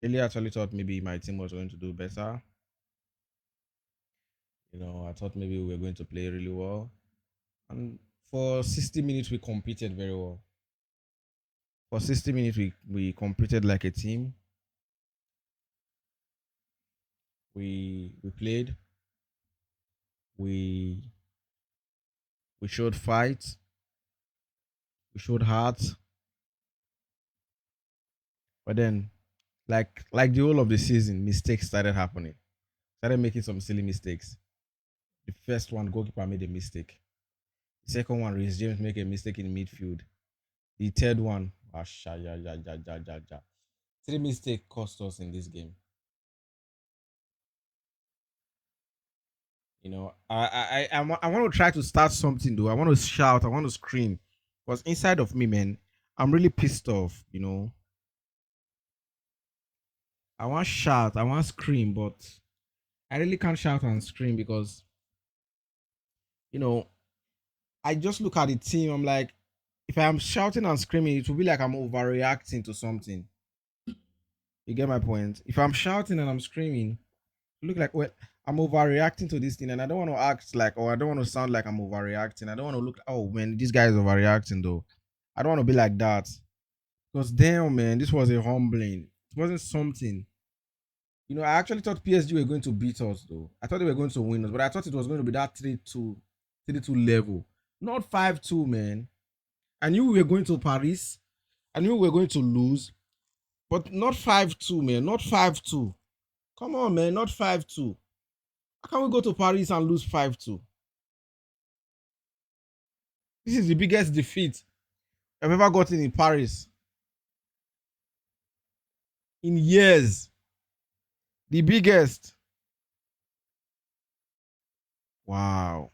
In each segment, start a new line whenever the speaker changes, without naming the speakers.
Really actually thought maybe my team was going to do better. I thought maybe we were going to play really well. And for 60 minutes, we competed very well. For 60 minutes, we competed like a team. We played. We we showed fight. We showed heart. But then, like the whole of the season, mistakes started happening. Started making some silly mistakes. The first one, goalkeeper made a mistake. The second one, Reece James make a mistake in midfield. The third one, three mistakes cost us in this game. I want to try to start something though. I want to shout. I want to scream, because inside of me, man, I'm really pissed off. I want to shout. I want to scream, but I really can't shout and scream because you know I just look at the team. I'm like, if I'm shouting and screaming, it will be like I'm overreacting to something. You get my point? If I'm shouting and I'm screaming, it look like, well, I'm overreacting to this thing, and I don't want to act like, or I don't want to sound like I'm overreacting. I don't want to look, oh man, this guy is overreacting though. I don't want to be like that. Because damn, man, this was a humbling. It wasn't something. I actually thought PSG were going to beat us though. I thought they were going to win us, but I thought it was going to be that 3-2, 3-2 level, not 5-2, man. I knew we were going to Paris. I knew we were going to lose, but not 5-2, man. Not 5-2. Come on, man. Not 5-2. How can we go to Paris and lose 5-2? This is the biggest defeat I've ever gotten in Paris in years. The biggest. Wow.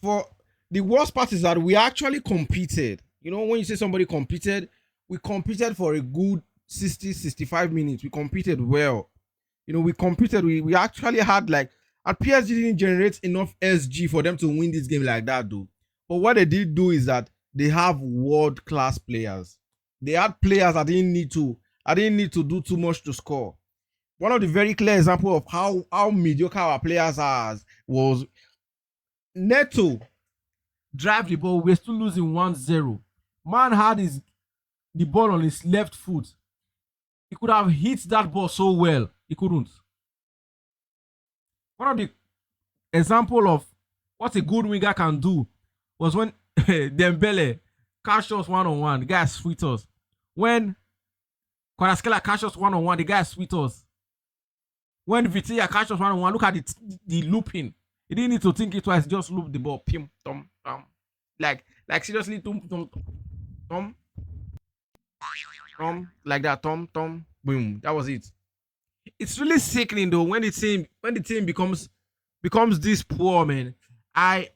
For the worst part is that we actually competed. When you say somebody competed, we competed for a good 60, 65 minutes. We competed well. We competed. We actually had like, and PSG didn't generate enough SG for them to win this game like that, though. But what they did do is that they have world class players. They had players that didn't need to. I didn't need to do too much to score. One of the very clear example of how mediocre our players are was Neto drive the ball. We're still losing 1-0. Man had the ball on his left foot. He could have hit that ball so well. He couldn't. One of the example of what a good winger can do was when Dembele catch us one on one. The guy sweet us. When Kvaratskhelia catch us one on one, the guy sweet us. When Vitinha catch us one on one, look at the looping. He didn't need to think it twice. Just loop the ball. Pim, tom, tom. Like seriously, tom, tom, tom, tom, like that, tom, tom, boom. That was it. It's really sickening though when the team becomes this poor, man. I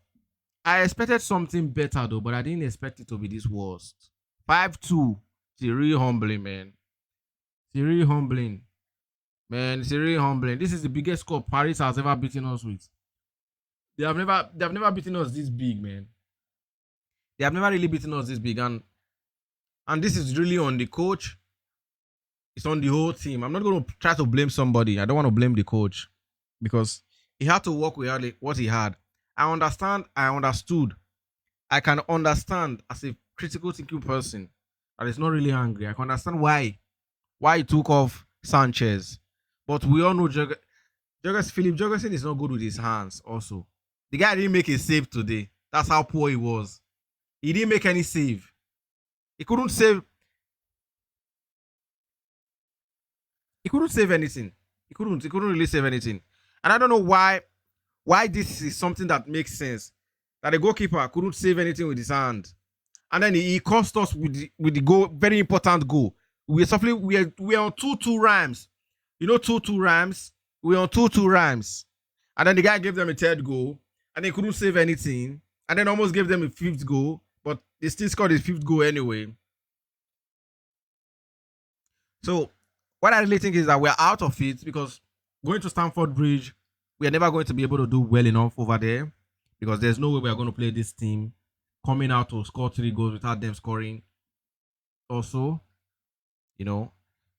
I expected something better though, but I didn't expect it to be this worst. 5-2. It's really humbling, man. It's really humbling. Man, it's really humbling. This is the biggest score Paris has ever beaten us with. They have never beaten us this big, man. They have never really beaten us this big. And this is really on the coach. It's on the whole team. I'm not going to try to blame somebody. I don't want to blame the coach because he had to work with what he had. I understand. I understood. I can understand as a critical thinking person that is not really angry. I can understand why he took off Sanchez. But we all know Philip Jorgensen is not good with his hands also. The guy didn't make a save today. That's how poor he was. He didn't make any save. He couldn't save. He couldn't save anything. He couldn't really save anything. And I don't know why this is something that makes sense. That the goalkeeper couldn't save anything with his hand. And then he cost us with the goal, very important goal. We're on 2-2 rhymes. 2-2 rhymes. We're on 2-2 rhymes. And then the guy gave them a third goal, and they couldn't save anything. And then almost gave them a fifth goal, but they still scored his fifth goal anyway. So what I really think is that we're out of it because going to Stamford Bridge, we are never going to be able to do well enough over there because there's no way we are going to play this team coming out to score 3 goals without them scoring also. You know,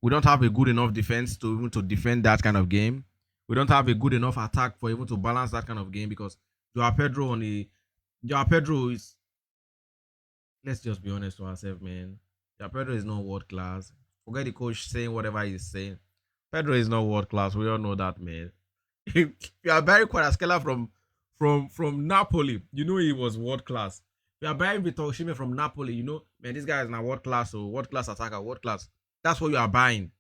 we don't have a good enough defense to even to defend that kind of game. We don't have a good enough attack for even to balance that kind of game because Joao Pedro on the Joao Pedro is, let's just be honest to ourselves, man. Joao Pedro is not world class. Forget the coach saying whatever he's saying. Pedro is not world class. We all know that, man. You are buying Kvaratskhelia from Napoli. You know he was world class. You are buying Vitor Osimhen from Napoli. You know, man, this guy is not world class. So world class attacker, world class. That's what you are buying.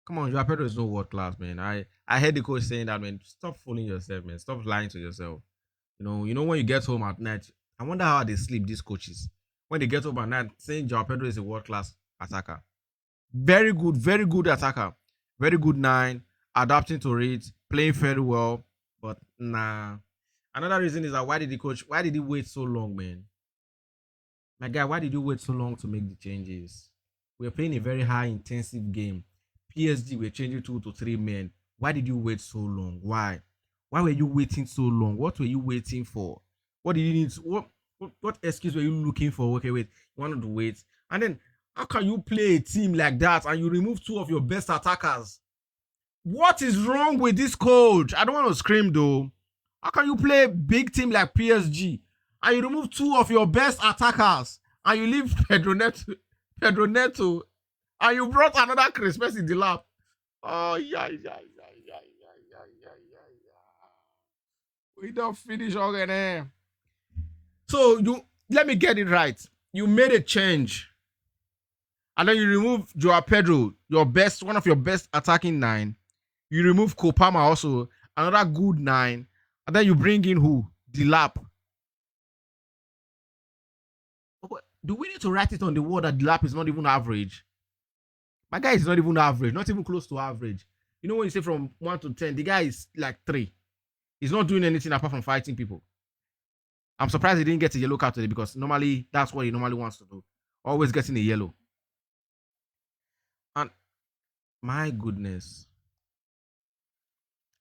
Come on, Joao Pedro is no world class, man. I heard the coach saying that, man. Stop fooling yourself, man. Stop lying to yourself. You know when you get home at night. I wonder how they sleep. These coaches when they get home at night, saying Joao Pedro is a world class attacker. Very good attacker. Very good nine, adapting to it, playing very well. But nah. Another reason is that why did he wait so long, man? My guy, why did you wait so long to make the changes? We're playing a very high intensive game. PSG, we're changing 2 to 3 men. Why did you wait so long? Why? Why were you waiting so long? What were you waiting for? What did you need? What excuse were you looking for? Okay, wait. You wanted to wait. And then how can you play a team like that and you remove two of your best attackers? What is wrong with this coach? I don't want to scream though. How can you play a big team like PSG and you remove two of your best attackers and you leave Pedro Neto, and you brought another Christmas in the lap? Oh yeah, yeah, yeah, yeah, yeah, yeah, yeah, yeah, yeah. We don't finish again. So let me get it right. You made a change, and then you remove Joao Pedro, one of your best attacking nine. You remove Kopama also, another good nine, and then you bring in who? Delap. Do we need to write it on the wall that Delap is not even average? My guy is not even average, not even close to average. You know when you say from 1 to 10, the guy is like 3. He's not doing anything apart from fighting people. I'm surprised he didn't get a yellow card today because normally that's what he normally wants to do. Always getting a yellow. And my goodness.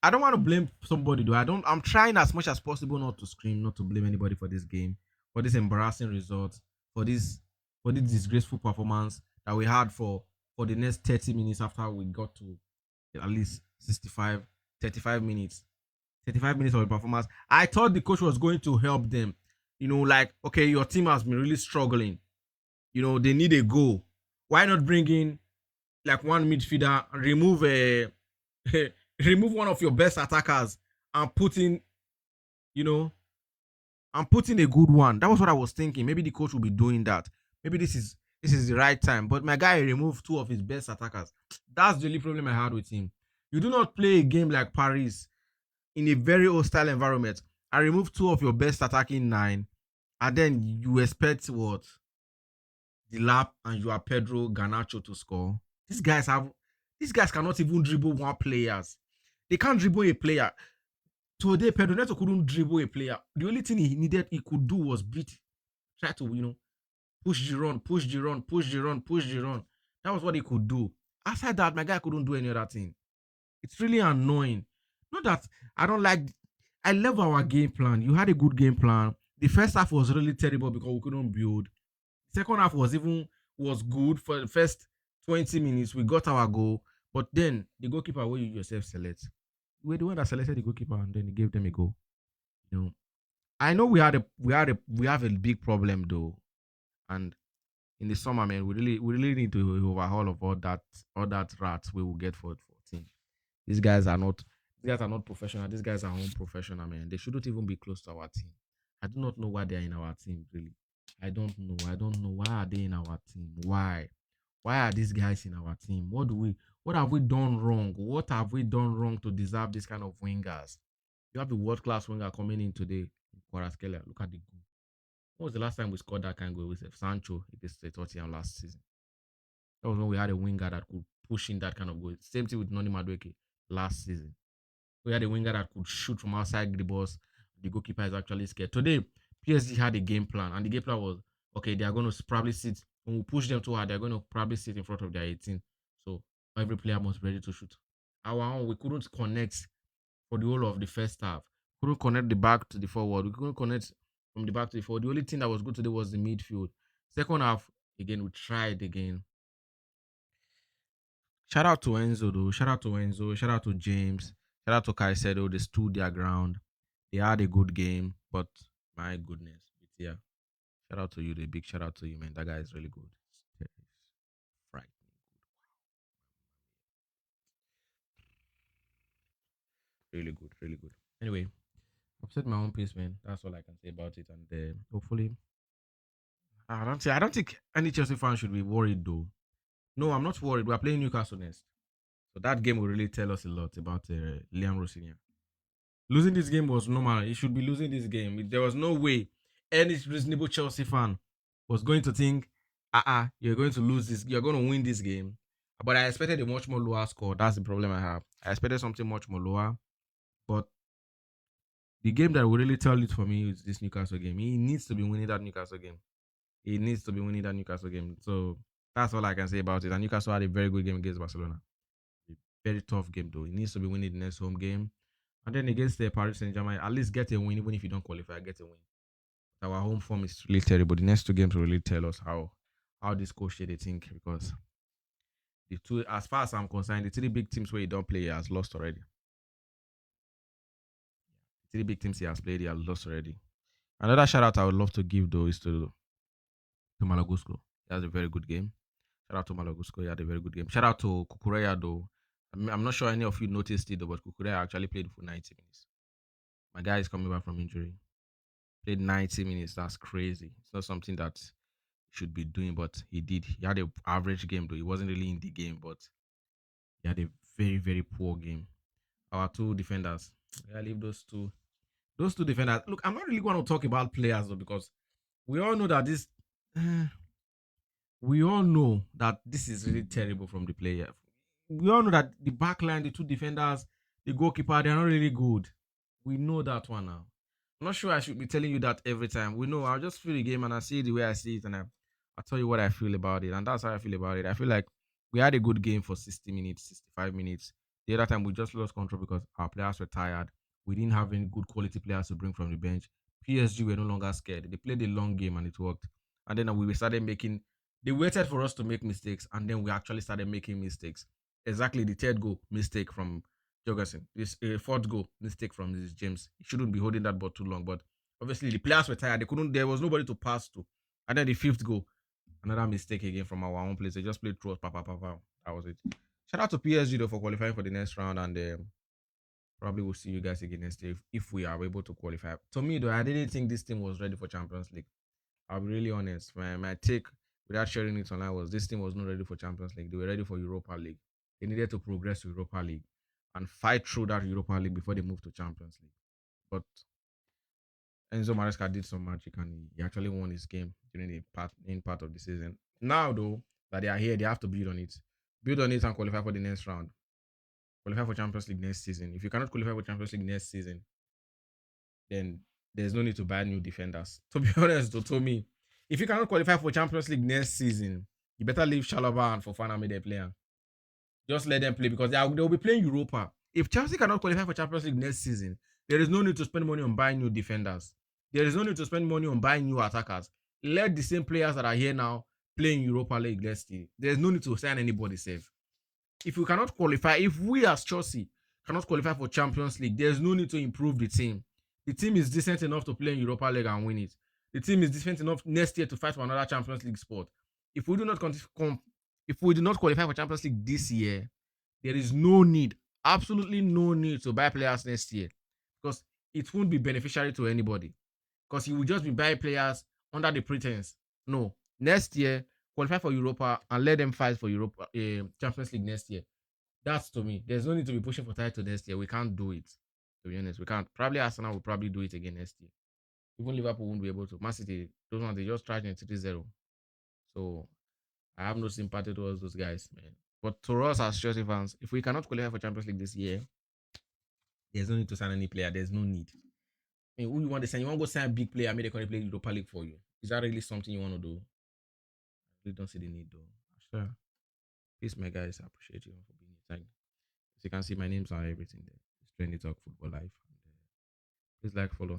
I don't want to blame somebody though. I'm trying as much as possible not to scream, not to blame anybody for this game, for this embarrassing result, for this disgraceful performance that we had for the next 30 minutes after we got to at least 65, 35 minutes. 35 minutes of the performance. I thought the coach was going to help them. Like, okay, your team has been really struggling. They need a goal. Why not bring in like one midfielder, remove a remove one of your best attackers and put in, you know, and put in a good one. That was what I was thinking. Maybe the coach will be doing that. Maybe this is the right time. But my guy removed two of his best attackers. That's the only problem I had with him. You do not play a game like Paris in a very hostile environment and remove two of your best attacking nine, and then you expect what? The lap and you are Pedro Ganacho to score. These guys have these guys cannot even dribble one players. They can't dribble a player. Today, Pedro Neto couldn't dribble a player. The only thing he could do was try to, push the run, push the run, push the run, push the run. That was what he could do. After that, my guy couldn't do any other thing. It's really annoying. Not that I don't like. I love our game plan. You had a good game plan. The first half was really terrible because we couldn't build. The second half was good for the first 20 minutes. We got our goal, but then the goalkeeper where you yourself select. You were the one that selected the goalkeeper and then he gave them a goal. You know, I know we have a big problem though, and in the summer, man, we really need to overhaul of all that rats we will get for team. These guys are not these guys are not professional. These guys are unprofessional, man. They shouldn't even be close to our team. I do not know why they are in our team, really. I don't know. I don't know why are they in our team. Why? Why are these guys in our team? What have we done wrong? What have we done wrong to deserve this kind of wingers? You have a world class winger coming in today, Kvaratskhelia. Look at the goal. When was the last time we scored that kind of goal with Sancho against Tottenham last season? That was when we had a winger that could push in that kind of goal. Same thing with Noni Madueke last season. We had a winger that could shoot from outside the box. The goalkeeper is actually scared. Today, PSG had a game plan, and the game plan was okay. They are going to probably sit when we push them too hard. They're going to probably sit in front of their 18. So every player must be ready to shoot. Our own, we couldn't connect for the whole of the first half. We couldn't connect the back to the forward. We couldn't connect from the back to the forward. The only thing that was good today was the midfield. Second half, again, we tried again. Shout out to Enzo though. Shout out to Enzo. Shout out to James. Shout out to Caicedo. They stood their ground. They had a good game, but my goodness, yeah. Shout out to you. The big shout out to you, man. That guy is really good. It's frightening. Really good. Really good. Anyway, I've said my own piece, man. That's all I can say about it. And hopefully, I don't think any Chelsea fan should be worried though. No, I'm not worried. We're playing Newcastle next, so that game will really tell us a lot about Liam Rossignol. Losing this game was normal. He should be losing this game. There was no way any reasonable Chelsea fan was going to think, you're going to lose this. You're going to win this game. But I expected a much more lower score. That's the problem I have. I expected something much more lower. But the game that will really tell it for me is this Newcastle game. He needs to be winning that Newcastle game. He needs to be winning that Newcastle game. So that's all I can say about it. And Newcastle had a very good game against Barcelona. A very tough game though. He needs to be winning the next home game. And then against the Paris Saint Germain, at least get a win, even if you don't qualify, get a win. Our home form is really terrible. The next two games will really tell us how this coach they think because the two, as far as I'm concerned, the three big teams where he don't play, he has lost already. The three big teams he has played, he has lost already. Another shout out I would love to give though is to Malagusco. He has a very good game. Shout out to Malagusco. He had a very good game. Shout out to Kukureya though. I'm not sure any of you noticed it though, but Kukureya actually played for 90 minutes. My guy is coming back from injury. Played 90 minutes. That's crazy. It's not something that he should be doing, but he did. He had an average game though. He wasn't really in the game, but he had a very, very poor game. Our two defenders. I leave those two. Those two defenders. Look, I'm not really going to talk about players though, because we all know that this we all know that this is really terrible from the player. We all know that the back line, the two defenders, the goalkeeper, they're not really good. We know that one now. I'm not sure I should be telling you that every time. We know. I'll just feel the game and I see it the way I see it, and I'll tell you what I feel about it. And that's how I feel about it. I feel like we had a good game for 60 minutes, 65 minutes. The other time we just lost control because our players were tired. We didn't have any good quality players to bring from the bench. PSG were no longer scared. They played a long game and it worked. And then we started making. They waited for us to make mistakes, and then we actually started making mistakes. Exactly the third goal mistake from Jorgensen. This fourth goal mistake from this James. He shouldn't be holding that ball too long, but obviously the players were tired. They couldn't. There was nobody to pass to. And then the fifth goal, another mistake again from our own place. They just played through us. Pa, pa, pa, pa. That was it. Shout out to PSG though for qualifying for the next round, and probably we'll see you guys again next year if we are able to qualify. To me though, I didn't think this team was ready for Champions League. I'll be really honest. My take without sharing it online was this team was not ready for Champions League. They were ready for Europa League. They needed to progress to Europa League and fight through that Europa League before they move to Champions League. But Enzo Maresca did some magic and he actually won his game during the part of the season. Now though that they are here, they have to build on it. Build on it and qualify for the next round. Qualify for Champions League next season. If you cannot qualify for Champions League next season, then there's no need to buy new defenders. To be honest, to me, if you cannot qualify for Champions League next season, you better leave Chalobah and Fofana made a player. Just let them play because they'll be playing Europa. If Chelsea cannot qualify for Champions League next season, there is no need to spend money on buying new defenders. There is no need to spend money on buying new attackers. Let the same players that are here now playing Europa League next year. There's no need to sign anybody safe. If we cannot qualify, if we as Chelsea cannot qualify for Champions League, there's no need to improve the team. The team is decent enough to play in Europa League and win it. The team is decent enough next year to fight for another Champions League spot. If we do not if we do not qualify for Champions League this year, there is no need, absolutely no need to buy players next year because it won't be beneficiary to anybody. Because you will just be buying players under the pretense. No, next year qualify for Europa and let them fight for Europa Champions League next year. That's to me. There's no need to be pushing for title next year. We can't do it. To be honest, we can't. Probably Arsenal will probably do it again next year. Even Liverpool won't be able to. Man City, those ones they just tried in 3-0. So I have no sympathy towards those guys, man. But to us as Chelsea fans, if we cannot qualify for Champions League this year, there's no need to sign any player. There's no need. I mean, who you want to sign? You want to go sign a big player, maybe they can play Europa League for you. Is that really something you want to do? I really don't see the need though. Sure. Peace, my guys. I appreciate you for being here. As you can see, my names are everything there. It's Trendy Talk Football Life. Please like, follow,